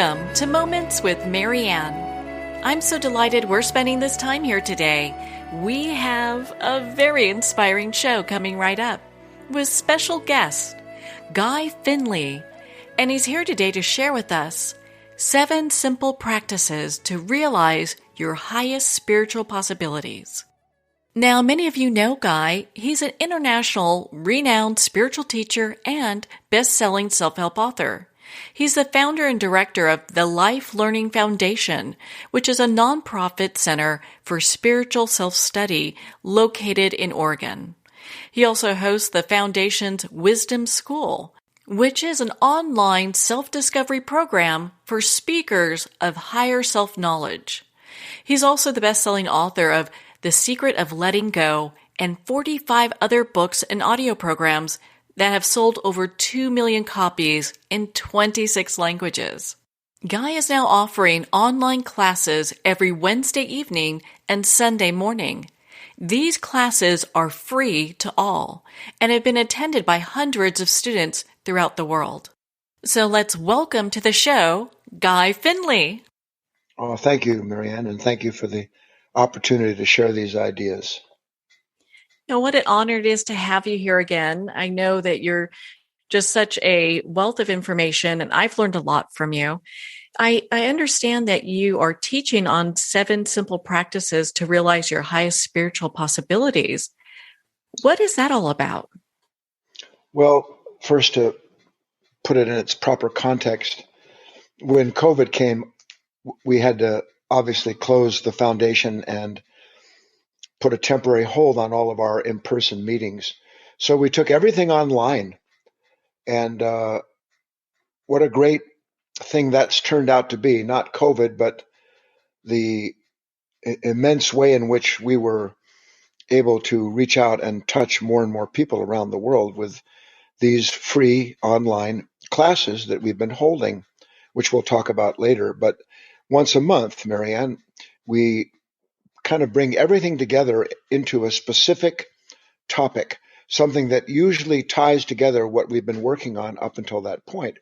Welcome to Moments with Marianne. I'm so delighted we're spending this time here today. We have a very inspiring show coming right up with special guest, Guy Finley, and he's here today to share with us 7 simple practices to realize your highest spiritual possibilities. Now, many of you know Guy. He's an international renowned spiritual teacher and best-selling self-help author. He's the founder and director of the Life Learning Foundation, which is a nonprofit center for spiritual self-study located in Oregon. He also hosts the foundation's Wisdom School, which is an online self-discovery program for speakers of higher self-knowledge. He's also the best-selling author of The Secret of Letting Go and 45 other books and audio programs that have sold over 2 million copies in 26 languages. Guy is now offering online classes every Wednesday evening and Sunday morning. These classes are free to all and have been attended by hundreds of students throughout the world. So let's welcome to the show, Guy Finley. Oh, thank you, Marianne, and thank you for the opportunity to share these ideas. What an honor it is to have you here again. I know that you're just such a wealth of information, and I've learned a lot from you. I understand that you are teaching on 7 simple practices to realize your highest spiritual possibilities. What is that all about? Well, first, to put it in its proper context, when COVID came, we had to obviously close the foundation and put a temporary hold on all of our in-person meetings. So we took everything online, and what a great thing that's turned out to be, not COVID, but the immense way in which we were able to reach out and touch more and more people around the world with these free online classes that we've been holding, which we'll talk about later. But once a month, Marianne, we kind of bring everything together into a specific topic, something that usually ties together what we've been working on up until that point.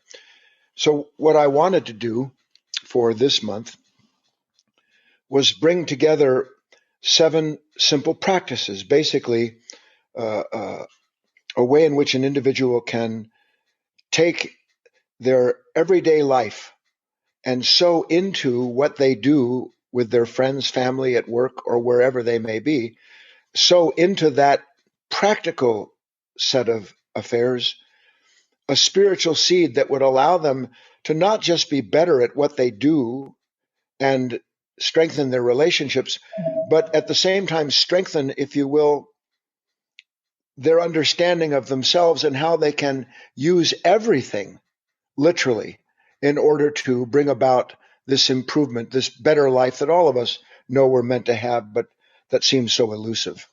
So what I wanted to do for this month was bring together 7 simple practices, basically a way in which an individual can take their everyday life and sow into what they do with their friends, family, at work, or wherever they may be, sow into that practical set of affairs a spiritual seed that would allow them to not just be better at what they do and strengthen their relationships, but at the same time strengthen, if you will, their understanding of themselves and how they can use everything, literally, in order to bring about this improvement, this better life that all of us know we're meant to have, but that seems so elusive.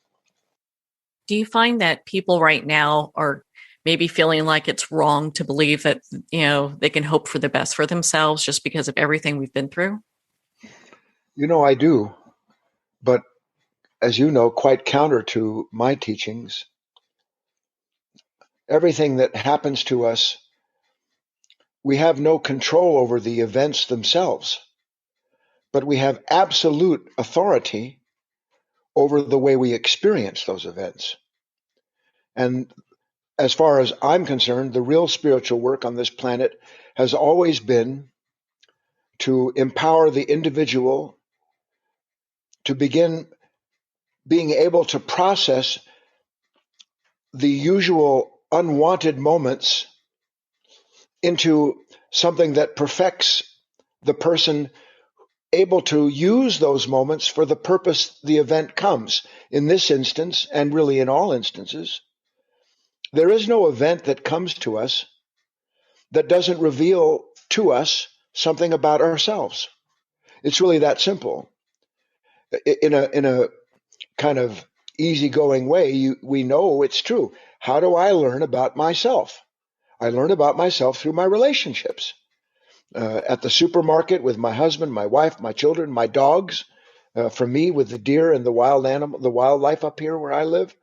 Do you find that people right now are maybe feeling like it's wrong to believe that, they can hope for the best for themselves just because of everything we've been through? I do, but as you know, quite counter to my teachings. Everything that happens to us, we have no control over the events themselves, but we have absolute authority over the way we experience those events. And as far as I'm concerned, the real spiritual work on this planet has always been to empower the individual to begin being able to process the usual unwanted moments into something that perfects the person able to use those moments for the purpose the event comes. In this instance, and really in all instances, there is no event that comes to us that doesn't reveal to us something about ourselves. It's really that simple. In a kind of easygoing way, we know it's true. How do I learn about myself? I learn about myself through my relationships. At the supermarket with my husband, my wife, my children, my dogs. For me, with the deer and the wildlife up here where I live.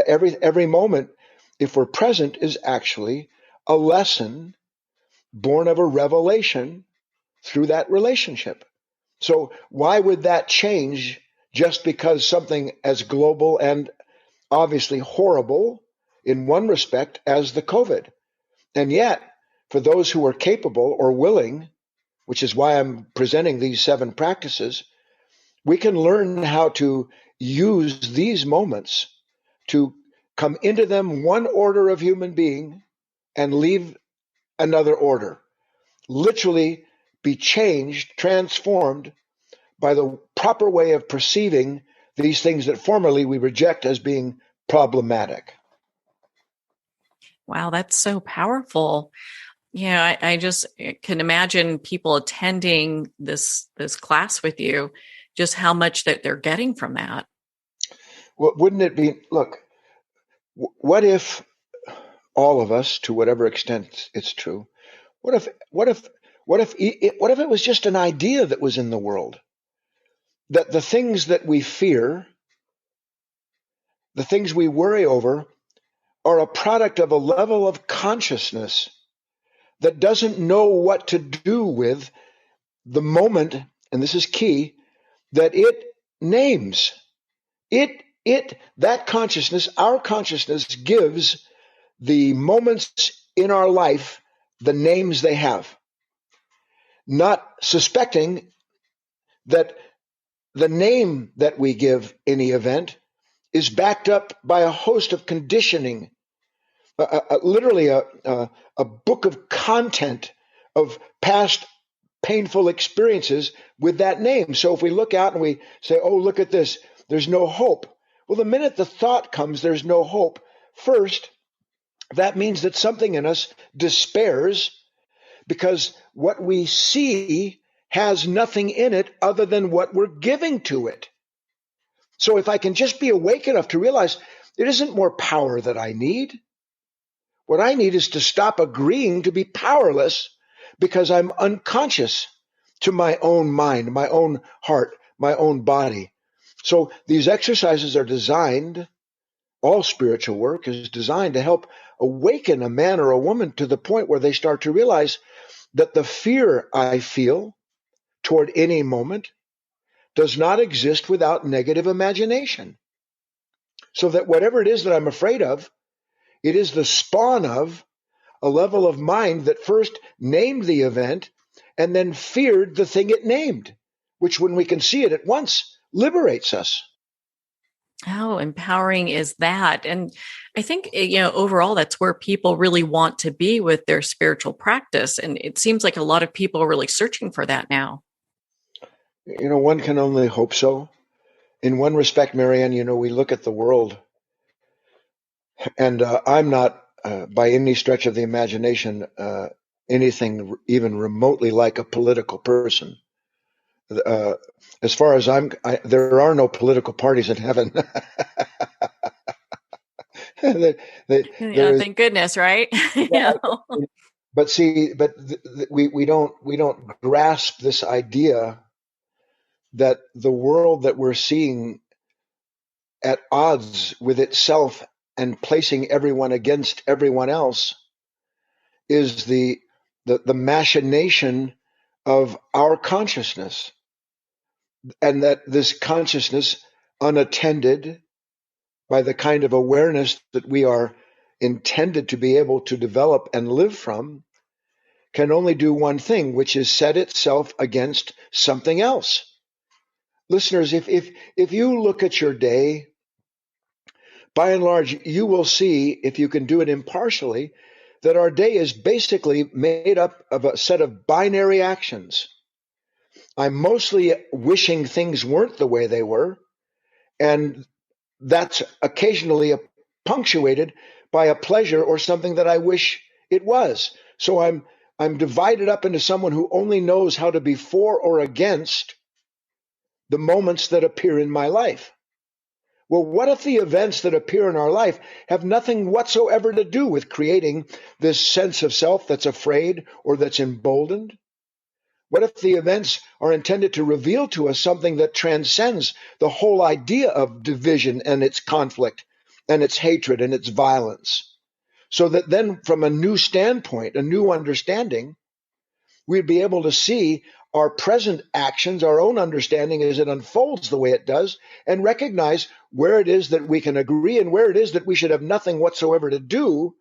Every moment, if we're present, is actually a lesson born of a revelation through that relationship. So why would that change just because something as global and obviously horrible in one respect as the COVID? And yet, for those who are capable or willing, which is why I'm presenting these 7 practices, we can learn how to use these moments to come into them one order of human being and leave another order. Literally be changed, transformed by the proper way of perceiving these things that formerly we reject as being problematic. Wow, that's so powerful. Yeah, I just can imagine people attending this class with you, just how much that they're getting from that. Well, wouldn't it be, look, what if all of us, to whatever extent it's true, what if it was just an idea that was in the world? That the things that we fear, the things we worry over, are a product of a level of consciousness that doesn't know what to do with the moment, and this is key, that it names. That consciousness, our consciousness, gives the moments in our life the names they have, not suspecting that the name that we give any event is backed up by a host of conditioning, literally a book of content of past painful experiences with that name. So if we look out and we say, oh, look at this, there's no hope. Well, the minute the thought comes, there's no hope. First, that means that something in us despairs because what we see has nothing in it other than what we're giving to it. So if I can just be awake enough to realize it isn't more power that I need. What I need is to stop agreeing to be powerless because I'm unconscious to my own mind, my own heart, my own body. So these exercises are designed, all spiritual work is designed to help awaken a man or a woman to the point where they start to realize that the fear I feel toward any moment does not exist without negative imagination. So that whatever it is that I'm afraid of, it is the spawn of a level of mind that first named the event and then feared the thing it named, which when we can see it at once, liberates us. How empowering is that? And I think, overall, that's where people really want to be with their spiritual practice. And it seems like a lot of people are really searching for that now. One can only hope so. In one respect, Marianne, we look at the world, and I'm not, by any stretch of the imagination, anything even remotely like a political person. As far as there are no political parties in heaven. Thank goodness, right? But see, we don't grasp this idea that the world that we're seeing at odds with itself and placing everyone against everyone else is the machination of our consciousness, and that this consciousness, unattended by the kind of awareness that we are intended to be able to develop and live from, can only do one thing, which is set itself against something else. Listeners, if you look at your day, by and large, you will see, if you can do it impartially, that our day is basically made up of a set of binary actions. I'm mostly wishing things weren't the way they were, and that's occasionally punctuated by a pleasure or something that I wish it was. So I'm divided up into someone who only knows how to be for or against the moments that appear in my life. Well, what if the events that appear in our life have nothing whatsoever to do with creating this sense of self that's afraid or that's emboldened? What if the events are intended to reveal to us something that transcends the whole idea of division and its conflict and its hatred and its violence? So that then, from a new standpoint, a new understanding, we'd be able to see our present actions, our own understanding as it unfolds the way it does, and recognize where it is that we can agree and where it is that we should have nothing whatsoever to do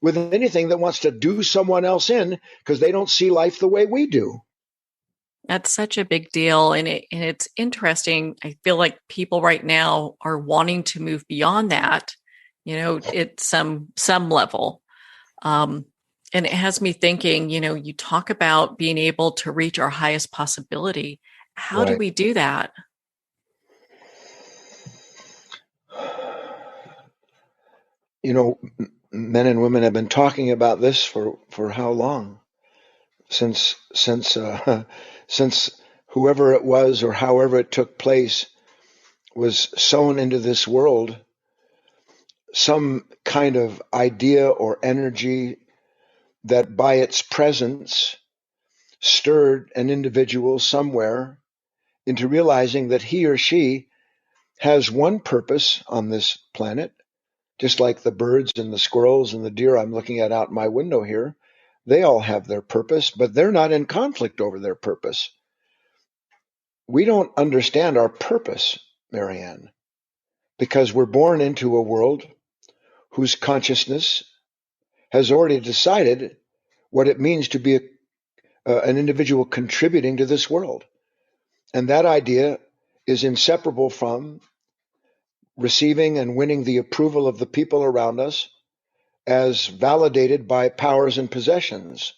with anything that wants to do someone else in because they don't see life the way we do. That's such a big deal, and it's interesting. I feel like people right now are wanting to move beyond that, at some level. And it has me thinking, you talk about being able to reach our highest possibility. How do Right. we do that? Men and women have been talking about this for how long? Since whoever it was or however it took place was sown into this world, some kind of idea or energy that by its presence stirred an individual somewhere into realizing that he or she has one purpose on this planet, just like the birds and the squirrels and the deer I'm looking at out my window here. They all have their purpose, but they're not in conflict over their purpose. We don't understand our purpose, Marianne, because we're born into a world whose consciousness has already decided what it means to be an individual contributing to this world. And that idea is inseparable from receiving and winning the approval of the people around us as validated by powers and possessions.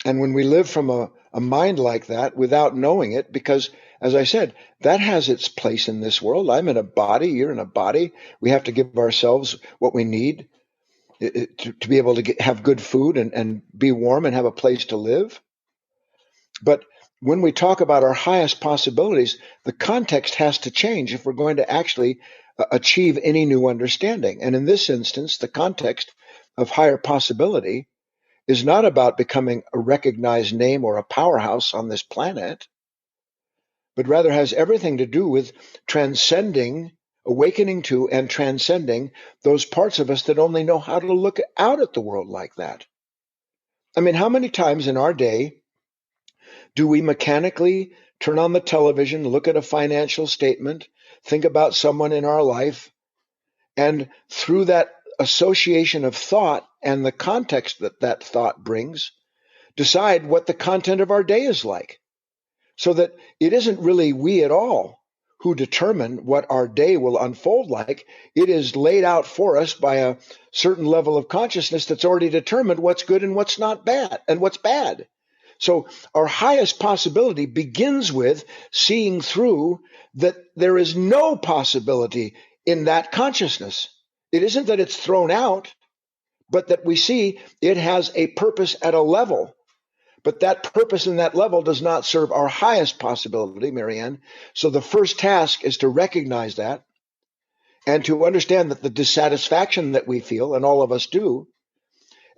And when we live from a mind like that without knowing it, because as I said, that has its place in this world. I'm in a body, you're in a body. We have to give ourselves what we need to be able to have good food and be warm and have a place to live. But when we talk about our highest possibilities, the context has to change if we're going to actually achieve any new understanding. And in this instance, the context of higher possibility is not about becoming a recognized name or a powerhouse on this planet, but rather has everything to do with transcending, awakening to, and transcending those parts of us that only know how to look out at the world like that. I mean, how many times in our day do we mechanically turn on the television, look at a financial statement, think about someone in our life, and through that association of thought and the context that that thought brings, decide what the content of our day is like? So that it isn't really we at all who determine what our day will unfold like. It is laid out for us by a certain level of consciousness that's already determined what's good and what's not bad and what's bad. So our highest possibility begins with seeing through that there is no possibility in that consciousness. It isn't that it's thrown out, but that we see it has a purpose at a level. But that purpose in that level does not serve our highest possibility, Marianne. So the first task is to recognize that and to understand that the dissatisfaction that we feel, and all of us do,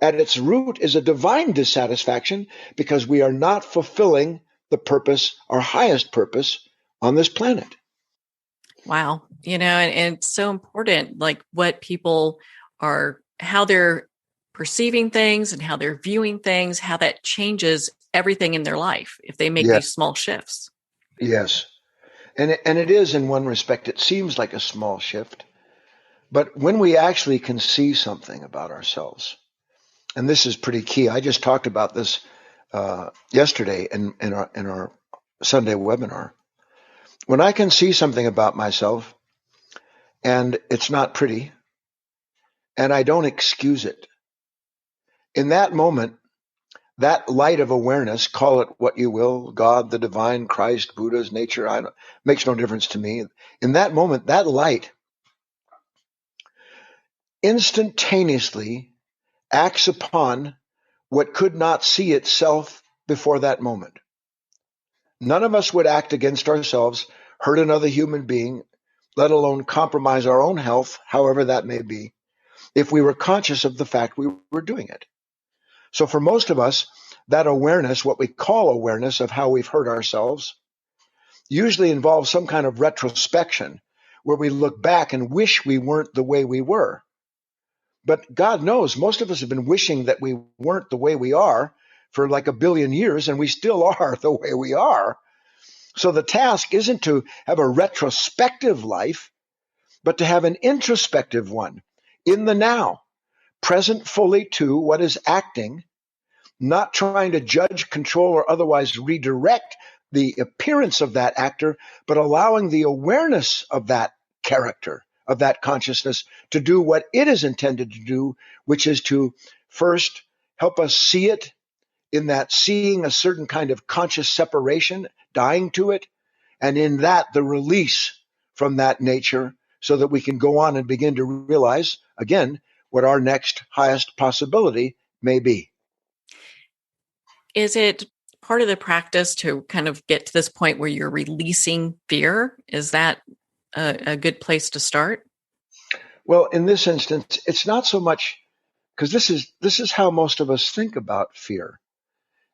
at its root is a divine dissatisfaction because we are not fulfilling the purpose, our highest purpose on this planet. Wow. And it's so important, like what people are, how they're perceiving things and how they're viewing things, how that changes everything in their life if they make Yeah. these small shifts. Yes. And it is, in one respect, it seems like a small shift. But when we actually can see something about ourselves, and this is pretty key. I just talked about this yesterday in our Sunday webinar. When I can see something about myself and it's not pretty, and I don't excuse it, in that moment, that light of awareness, call it what you will, God, the divine, Christ, Buddha's nature, makes no difference to me. In that moment, that light instantaneously acts upon what could not see itself before that moment. None of us would act against ourselves, hurt another human being, let alone compromise our own health, however that may be, if we were conscious of the fact we were doing it. So for most of us, that awareness, what we call awareness of how we've hurt ourselves, usually involves some kind of retrospection where we look back and wish we weren't the way we were. But God knows most of us have been wishing that we weren't the way we are for like 1 billion years, and we still are the way we are. So the task isn't to have a retrospective life, but to have an introspective one in the now, present fully to what is acting, not trying to judge, control, or otherwise redirect the appearance of that actor, but allowing the awareness of that character, of that consciousness, to do what it is intended to do, which is to first help us see it in that seeing a certain kind of conscious separation, dying to it, and in that the release from that nature so that we can go on and begin to realize, again, what our next highest possibility may be. Is it part of the practice to kind of get to this point where you're releasing fear? Is that a good place to start? Well, in this instance, it's not so much because this is how most of us think about fear,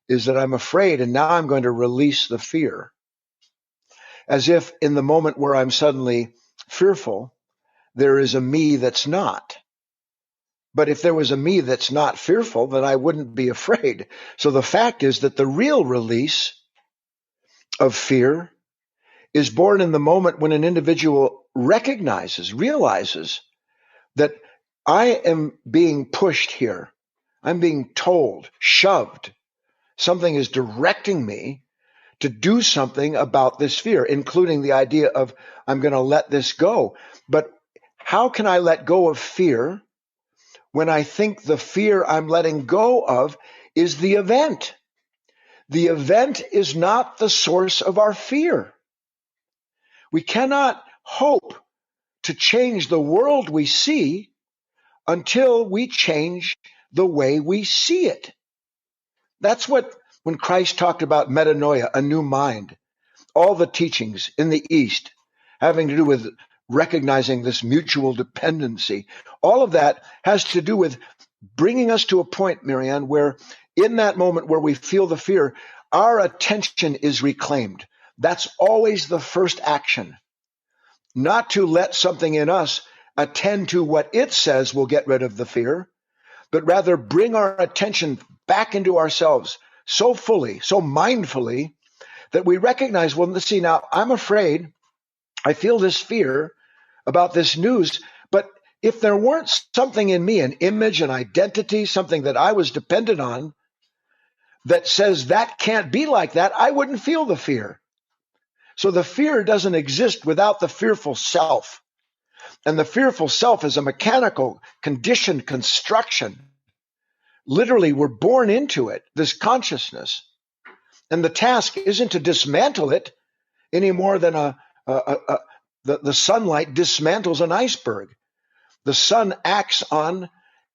is that I'm afraid and now I'm going to release the fear. As if in the moment where I'm suddenly fearful, there is a me that's not. But if there was a me that's not fearful, then I wouldn't be afraid. So the fact is that the real release of fear is born in the moment when an individual realizes that I am being pushed here. I'm being told, shoved. Something is directing me to do something about this fear, including the idea of I'm going to let this go. But how can I let go of fear when I think the fear I'm letting go of is the event? The event is not the source of our fear. We cannot hope to change the world we see until we change the way we see it. That's what, when Christ talked about metanoia, a new mind, all the teachings in the East having to do with recognizing this mutual dependency, all of that has to do with bringing us to a point, Marianne, where in that moment where we feel the fear, our attention is reclaimed. That's always the first action. Not to let something in us attend to what it says will get rid of the fear, but rather bring our attention back into ourselves so fully, so mindfully, that we recognize, well, let's see, now I'm afraid, I feel this fear about this news, but if there weren't something in me, an image, an identity, something that I was dependent on that says that can't be like that, I wouldn't feel the fear. So the fear doesn't exist without the fearful self. And the fearful self is a mechanical, conditioned construction. Literally, we're born into it, this consciousness. And the task isn't to dismantle it any more than the sunlight dismantles an iceberg. The sun acts on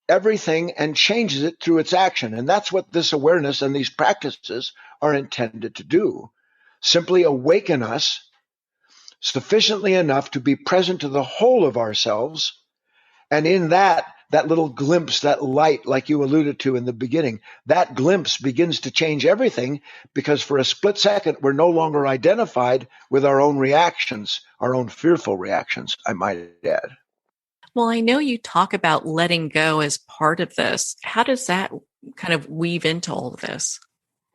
everything and changes it through its action. And that's what this awareness and these practices are intended to do. Simply awaken us sufficiently enough to be present to the whole of ourselves. And in that little glimpse, that light, like you alluded to in the beginning, that glimpse begins to change everything, because for a split second, we're no longer identified with our own reactions, our own fearful reactions, I might add. Well, I know you talk about letting go as part of this. How does that kind of weave into all of this?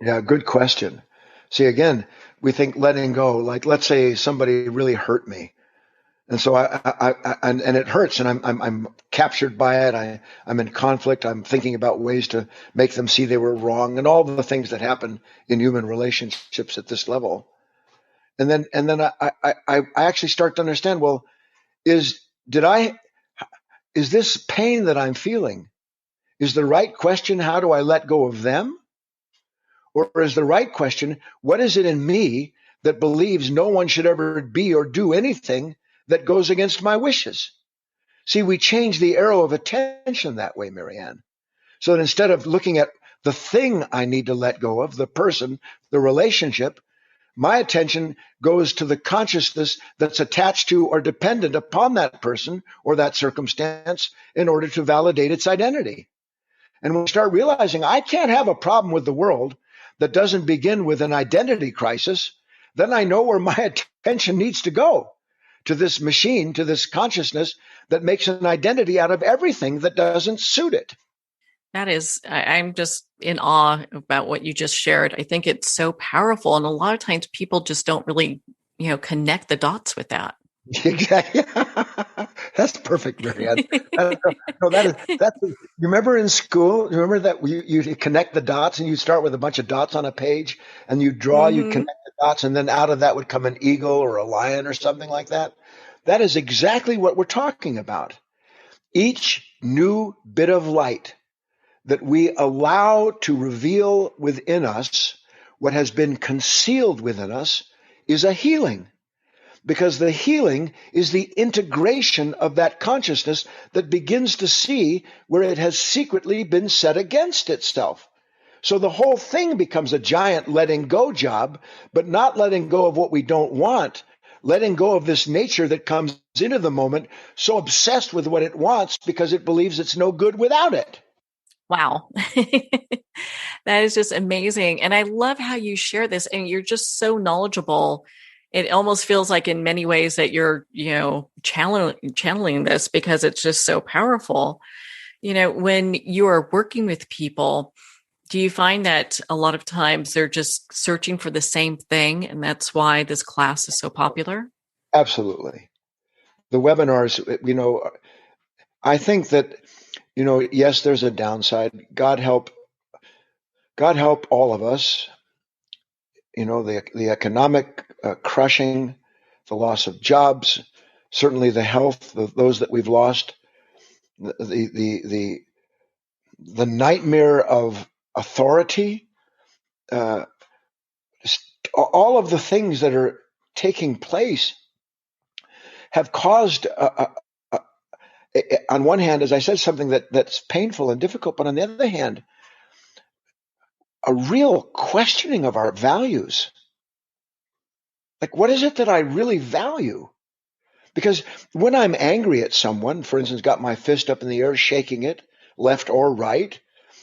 Yeah, good question. See, again, we think letting go, like let's say somebody really hurt me. And so and it hurts, and I'm captured by it. I'm in conflict. I'm thinking about ways to make them see they were wrong, and all the things that happen in human relationships at this level. And then I actually start to understand. Well, is this pain that I'm feeling? Is the right question, how do I let go of them? Or is the right question, what is it in me that believes no one should ever be or do anything that goes against my wishes? See, we change the arrow of attention that way, Marianne. So that instead of looking at the thing I need to let go of, the person, the relationship, my attention goes to the consciousness that's attached to or dependent upon that person or that circumstance in order to validate its identity. And when we start realizing I can't have a problem with the world that doesn't begin with an identity crisis, then I know where my attention needs to go, to this machine, to this consciousness that makes an identity out of everything that doesn't suit it. That is, I'm just in awe about what you just shared. I think it's so powerful. And a lot of times people just don't really, connect the dots with that. Exactly. That's perfect, Marianne. No, that's. You remember in school? You remember that you connect the dots and you start with a bunch of dots on a page and you draw, you Hmm. connect the dots, and then out of that would come an eagle or a lion or something like that. That is exactly what we're talking about. Each new bit of light that we allow to reveal within us what has been concealed within us is a healing, because the healing is the integration of that consciousness that begins to see where it has secretly been set against itself. So the whole thing becomes a giant letting go job, but not letting go of what we don't want, letting go of this nature that comes into the moment so obsessed with what it wants because it believes it's no good without it. Wow. That is just amazing. And I love how you share this and you're just so knowledgeable. It almost feels like in many ways that you're, channeling this because it's just so powerful. When you are working with people, do you find that a lot of times they're just searching for the same thing? And that's why this class is so popular? Absolutely. The webinars, I think that, yes, there's a downside. God help all of us. The economic crushing, the loss of jobs, certainly the health of those that we've lost, the the nightmare of authority, uh, all of the things that are taking place have caused, on one hand, as I said, something that's painful and difficult, but on the other hand, a real questioning of our values. Like, what is it that I really value? Because when I'm angry at someone, for instance, got my fist up in the air, shaking it, left or right,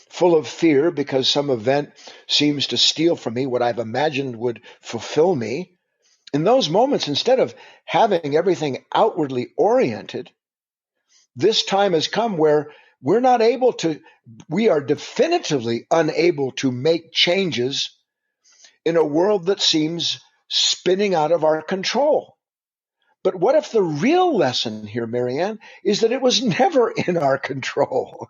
full of fear because some event seems to steal from me what I've imagined would fulfill me, in those moments, instead of having everything outwardly oriented, this time has come where we are definitively unable to make changes in a world that seems spinning out of our control. But what if the real lesson here, Marianne, is that it was never in our control?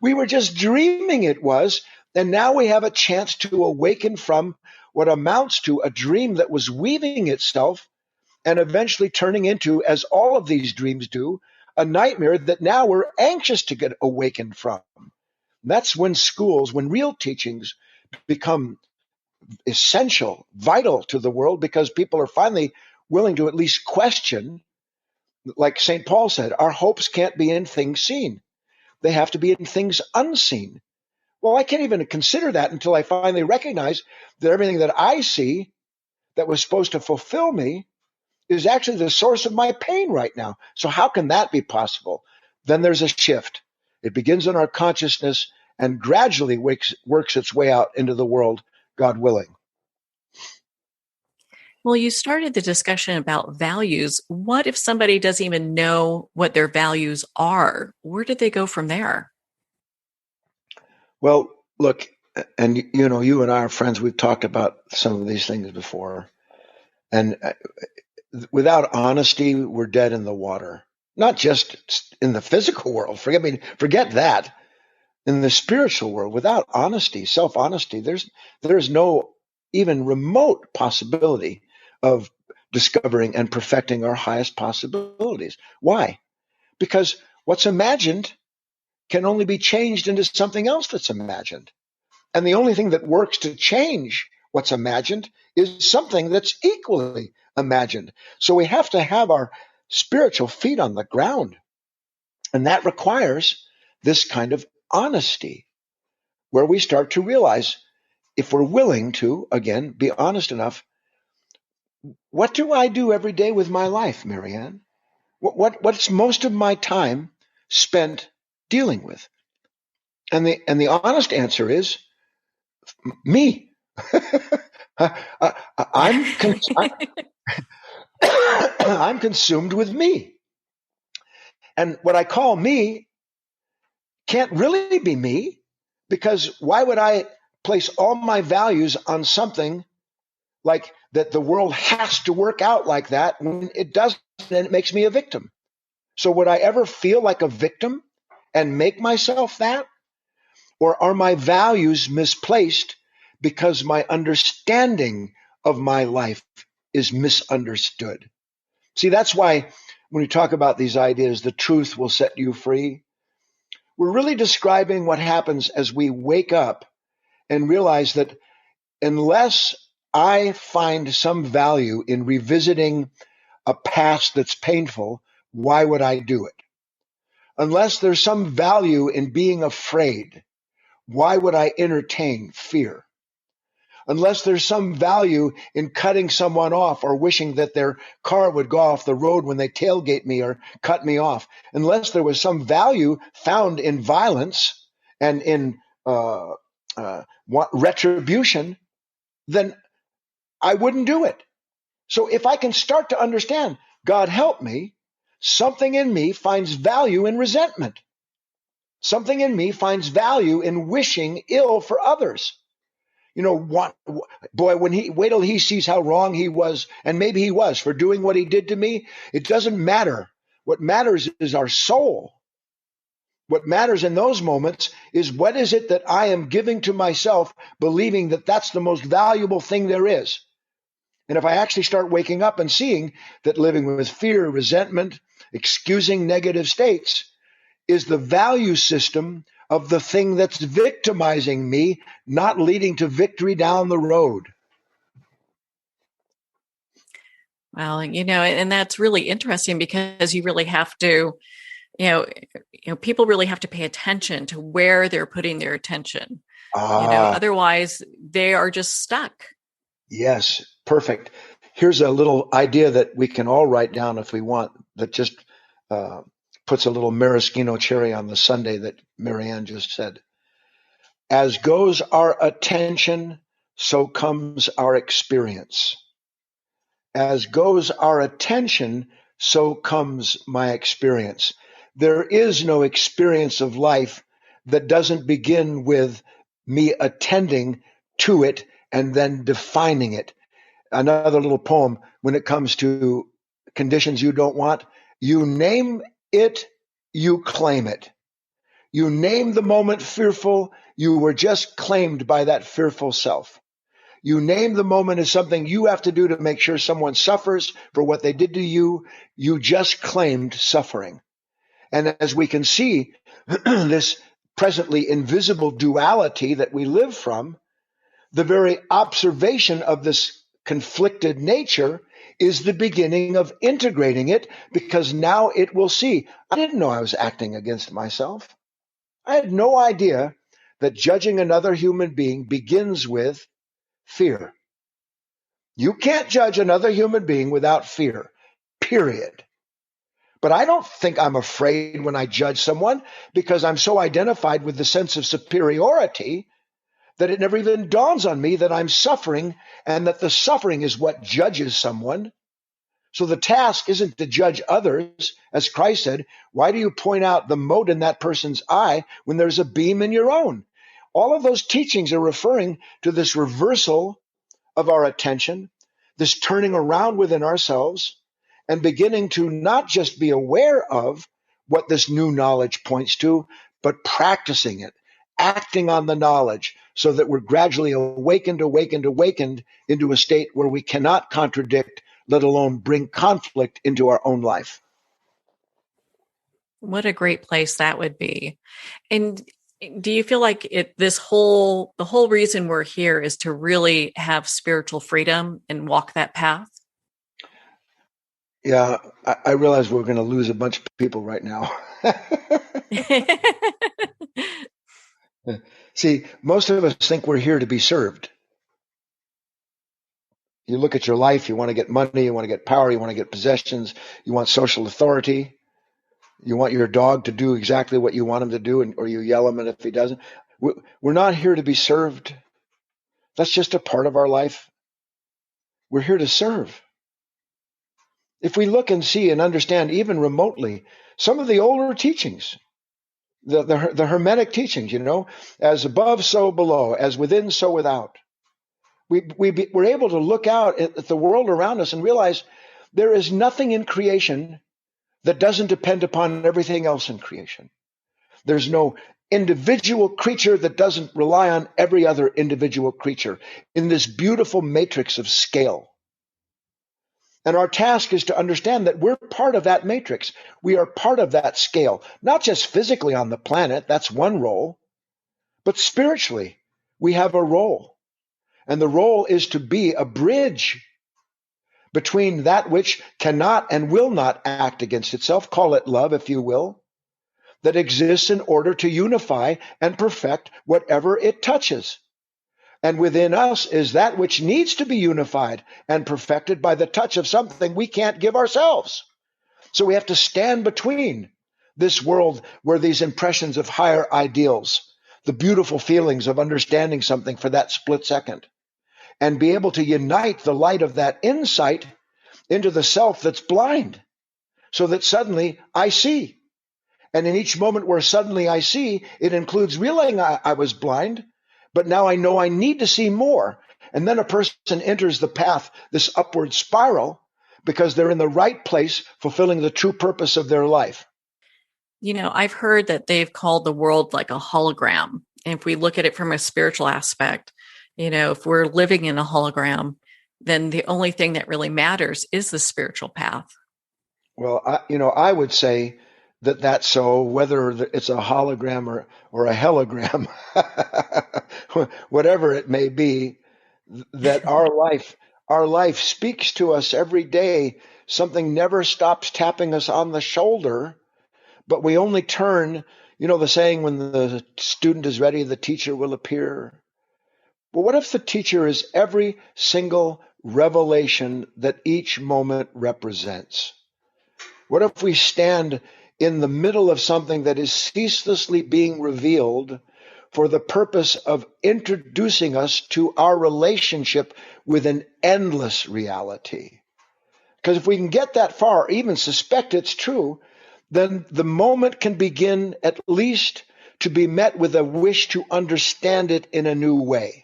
We were just dreaming it was, and now we have a chance to awaken from what amounts to a dream that was weaving itself and eventually turning into, as all of these dreams do, a nightmare that now we're anxious to get awakened from. That's when real teachings become essential, vital to the world, because people are finally willing to at least question. Like St. Paul said, our hopes can't be in things seen. They have to be in things unseen. Well, I can't even consider that until I finally recognize that everything that I see that was supposed to fulfill me is actually the source of my pain right now. So how can that be possible? Then there's a shift. It begins in our consciousness and gradually works its way out into the world, God willing. Well, you started the discussion about values. What if somebody doesn't even know what their values are? Where did they go from there? Well, look, and you and I are friends. We've talked about some of these things before. And without honesty, we're dead in the water. Not just in the physical world. Forget that. In the spiritual world, without honesty, self-honesty, there's no even remote possibility of discovering and perfecting our highest possibilities. Why? Because what's imagined can only be changed into something else that's imagined. And the only thing that works to change what's imagined is something that's equally imagined. So we have to have our spiritual feet on the ground. And that requires this kind of honesty, where we start to realize, if we're willing to, again, be honest enough, what do I do every day with my life, Marianne? What's most of my time spent dealing with? And the honest answer is me. I'm I'm consumed with me, and what I call me can't really be me, because why would I place all my values on something like that the world has to work out like that when it doesn't, and it makes me a victim? So would I ever feel like a victim and make myself that? Or are my values misplaced because my understanding of my life is misunderstood? See, that's why when we talk about these ideas, the truth will set you free, we're really describing what happens as we wake up and realize that unless I find some value in revisiting a past that's painful, why would I do it? Unless there's some value in being afraid, why would I entertain fear? Unless there's some value in cutting someone off or wishing that their car would go off the road when they tailgate me or cut me off, unless there was some value found in violence and in retribution, then I wouldn't do it. So if I can start to understand, God help me, something in me finds value in resentment. Something in me finds value in wishing ill for others. You know what, boy, when he wait till he sees how wrong he was, and maybe he was for doing what he did to me, it doesn't matter. What matters is our soul. What matters in those moments is what is it that I am giving to myself, believing that that's the most valuable thing there is. And if I actually start waking up and seeing that living with fear, resentment, excusing negative states is the value system of the thing that's victimizing me, not leading to victory down the road. Well, and that's really interesting because you really have to, you know, people really have to pay attention to where they're putting their attention. Otherwise they are just stuck. Yes, perfect. Here's a little idea that we can all write down if we want, that just puts a little maraschino cherry on the sundae that Marianne just said. As goes our attention, so comes our experience. As goes our attention, so comes my experience. There is no experience of life that doesn't begin with me attending to it and then defining it. Another little poem, when it comes to conditions you don't want, you name it, you claim it. You name the moment fearful, you were just claimed by that fearful self. You name the moment as something you have to do to make sure someone suffers for what they did to you, you just claimed suffering. And as we can see, this presently invisible duality that we live from, the very observation of this conflicted nature is the beginning of integrating it, because now it will see, I didn't know I was acting against myself. I had no idea that judging another human being begins with fear. You can't judge another human being without fear, period. But I don't think I'm afraid when I judge someone, because I'm so identified with the sense of superiority that it never even dawns on me that I'm suffering and that the suffering is what judges someone. So the task isn't to judge others. As Christ said, why do you point out the mote in that person's eye when there's a beam in your own? All of those teachings are referring to this reversal of our attention, this turning around within ourselves, and beginning to not just be aware of what this new knowledge points to, but practicing it, acting on the knowledge, so that we're gradually awakened into a state where we cannot contradict, let alone bring conflict into our own life. What a great place that would be. And do you feel like the whole reason we're here is to really have spiritual freedom and walk that path? Yeah, I realize we're going to lose a bunch of people right now. See, most of us think we're here to be served. You look at your life, you want to get money, you want to get power, you want to get possessions, you want social authority, you want your dog to do exactly what you want him to do, or you yell at him if he doesn't. We're not here to be served. That's just a part of our life. We're here to serve. If we look and see and understand even remotely some of the older teachings, The Hermetic teachings, as above, so below, as within, so without. We're able to look out at the world around us and realize there is nothing in creation that doesn't depend upon everything else in creation. There's no individual creature that doesn't rely on every other individual creature in this beautiful matrix of scale. And our task is to understand that we're part of that matrix. We are part of that scale, not just physically on the planet, that's one role, but spiritually, we have a role. And the role is to be a bridge between that which cannot and will not act against itself, call it love if you will, that exists in order to unify and perfect whatever it touches. And within us is that which needs to be unified and perfected by the touch of something we can't give ourselves. So we have to stand between this world where these impressions of higher ideals, the beautiful feelings of understanding something for that split second, and be able to unite the light of that insight into the self that's blind, so that suddenly I see. And in each moment where suddenly I see, it includes realizing I was blind, but now I know I need to see more. And then a person enters the path, this upward spiral, because they're in the right place, fulfilling the true purpose of their life. I've heard that they've called the world like a hologram. And if we look at it from a spiritual aspect, if we're living in a hologram, then the only thing that really matters is the spiritual path. Well, I would say that that's so, whether it's a hologram or a hologram, whatever it may be, that our life speaks to us every day. Something never stops tapping us on the shoulder, but we only turn, the saying, when the student is ready, the teacher will appear. But what if the teacher is every single revelation that each moment represents? What if we stand in the middle of something that is ceaselessly being revealed for the purpose of introducing us to our relationship with an endless reality? Because if we can get that far, or even suspect it's true, then the moment can begin at least to be met with a wish to understand it in a new way.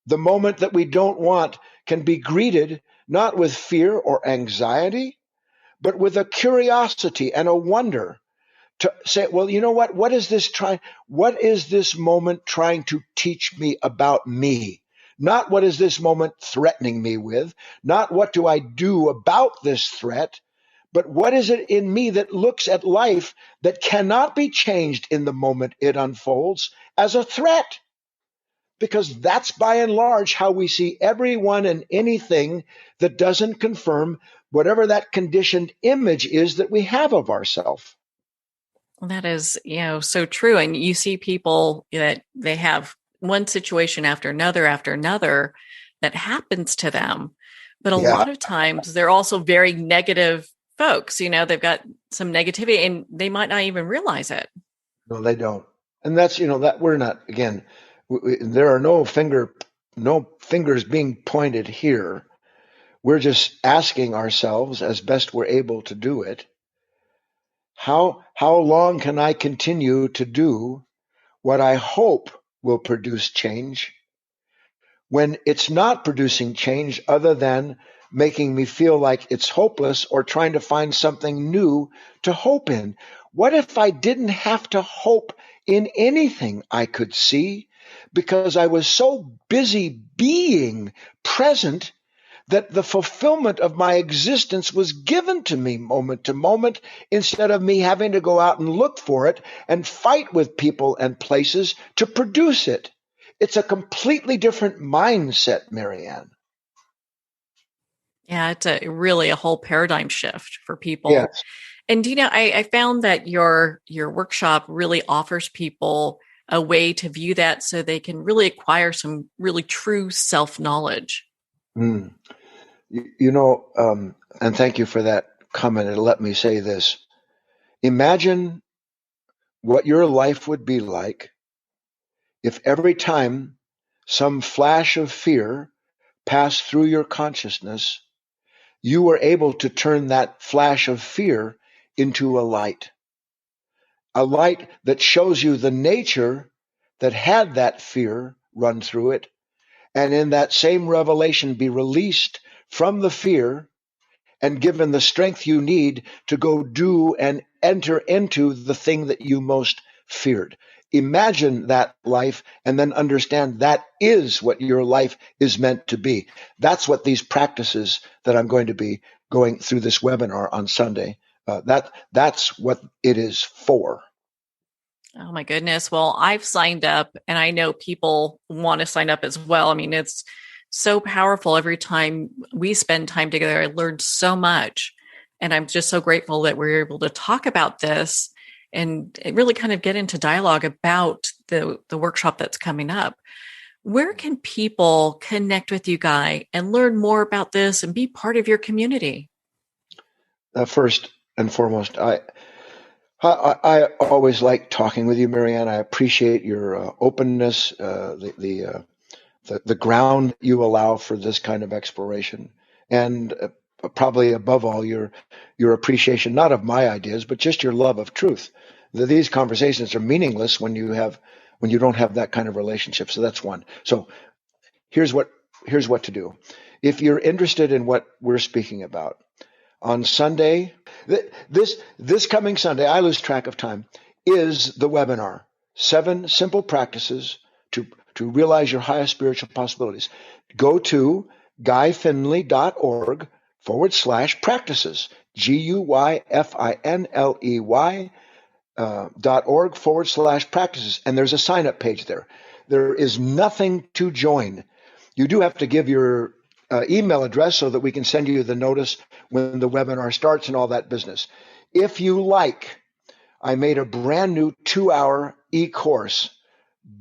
The moment that we don't want can be greeted not with fear or anxiety, but with a curiosity and a wonder to say, well, you know what? What is this moment trying to teach me about me? Not what is this moment threatening me with? Not what do I do about this threat? But what is it in me that looks at life that cannot be changed in the moment it unfolds as a threat? Because that's by and large how we see everyone and anything that doesn't confirm whatever that conditioned image is that we have of ourselves. That is, so true. And you see people that they have one situation after another that happens to them. But a lot of times they're also very negative folks. They've got some negativity and they might not even realize it. No, they don't. And that's, that we're not, again, there are no fingers being pointed here. We're just asking ourselves, as best we're able to do it, how long can I continue to do what I hope will produce change when it's not producing change other than making me feel like it's hopeless or trying to find something new to hope in? What if I didn't have to hope in anything I could see because I was so busy being present that the fulfillment of my existence was given to me moment to moment instead of me having to go out and look for it and fight with people and places to produce it? It's a completely different mindset, Marianne. Yeah, it's really a whole paradigm shift for people. Yes. And I found that your workshop really offers people a way to view that so they can really acquire some really true self-knowledge. Mm. And thank you for that comment. And let me say this. Imagine what your life would be like if every time some flash of fear passed through your consciousness, you were able to turn that flash of fear into a light. a light that shows you the nature that had that fear run through it, and in that same revelation be released from the fear and given the strength you need to go do and enter into the thing that you most feared. Imagine that life and then understand that is what your life is meant to be. That's what these practices that I'm going to be going through this webinar on Sunday, that's what it is for. Oh my goodness. Well, I've signed up and I know people want to sign up as well. I mean, it's so powerful. Every time we spend time together, I learned so much. And I'm just so grateful that we're able to talk about this and really kind of get into dialogue about the workshop that's coming up. Where can people connect with you, Guy, and learn more about this and be part of your community? First and foremost, I always like talking with you, Marianne. I appreciate your openness, the ground you allow for this kind of exploration, and probably above all, your appreciation not of my ideas, but just your love of truth. These conversations are meaningless when you don't have that kind of relationship. So that's one. So here's what to do. If you're interested in what we're speaking about on Sunday, this coming Sunday, I lose track of time, is the webinar, 7 simple practices to realize your highest spiritual possibilities. Go to guyfinley.org/practices, GUYFINLEY.org/practices. And there's a sign up page there. There is nothing to join. You do have to give your email address so that we can send you the notice when the webinar starts and all that business. If you like, I made a brand new 2-hour e-course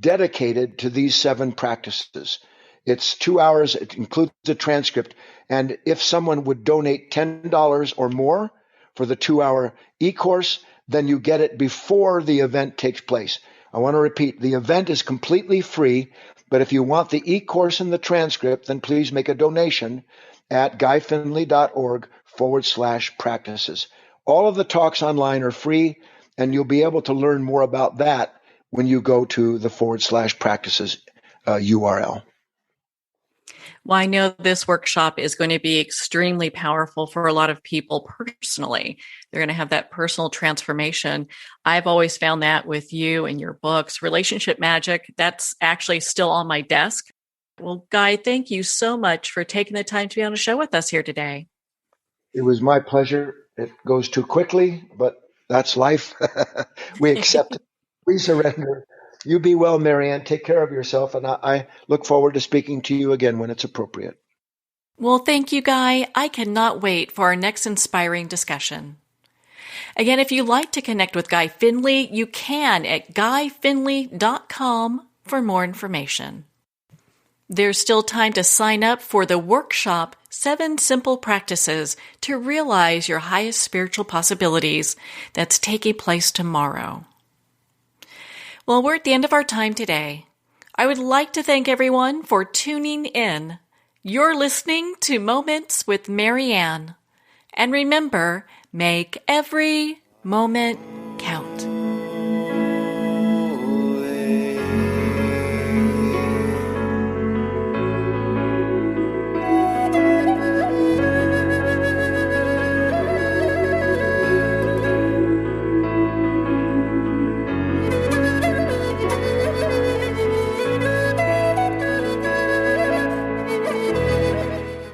dedicated to these 7 practices. It's 2 hours. It includes a transcript. And if someone would donate $10 or more for the 2-hour e-course, then you get it before the event takes place. I want to repeat, the event is completely free, but if you want the e-course and the transcript, then please make a donation at guyfinley.org/practices. All of the talks online are free, and you'll be able to learn more about that when you go to the /practices URL. Well, I know this workshop is going to be extremely powerful for a lot of people personally. They're going to have that personal transformation. I've always found that with you and your books, Relationship Magic, that's actually still on my desk. Well, Guy, thank you so much for taking the time to be on the show with us here today. It was my pleasure. It goes too quickly, but that's life. We accept it. We surrender. You be well, Marianne. Take care of yourself, and I look forward to speaking to you again when it's appropriate. Well, thank you, Guy. I cannot wait for our next inspiring discussion. Again, if you'd like to connect with Guy Finley, you can at guyfinley.com for more information. There's still time to sign up for the workshop, 7 Simple Practices to Realize Your Highest Spiritual Possibilities, that's taking place tomorrow. Well, we're at the end of our time today. I would like to thank everyone for tuning in. You're listening to Moments with Marianne. And remember, make every moment count.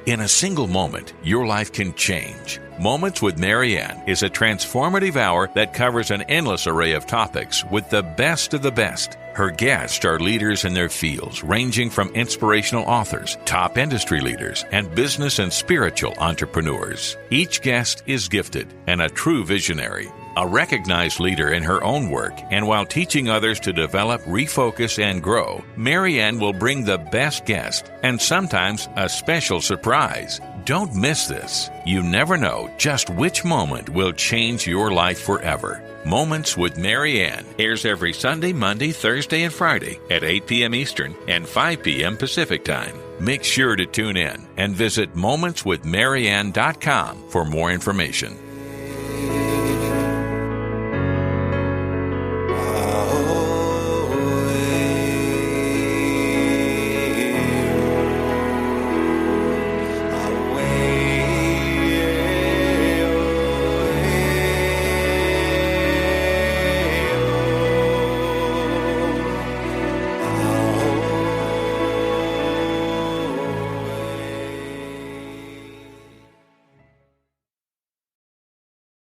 In a single moment, your life can change. Moments with Marianne is a transformative hour that covers an endless array of topics with the best of the best. Her guests are leaders in their fields, ranging from inspirational authors, top industry leaders, and business and spiritual entrepreneurs. Each guest is gifted and a true visionary, a recognized leader in her own work, and while teaching others to develop, refocus, and grow, Marianne will bring the best guest and sometimes a special surprise. Don't miss this. You never know just which moment will change your life forever. Moments with Marianne airs every Sunday, Monday, Thursday, and Friday at 8 p.m. Eastern and 5 p.m. Pacific Time. Make sure to tune in and visit momentswithmarianne.com for more information.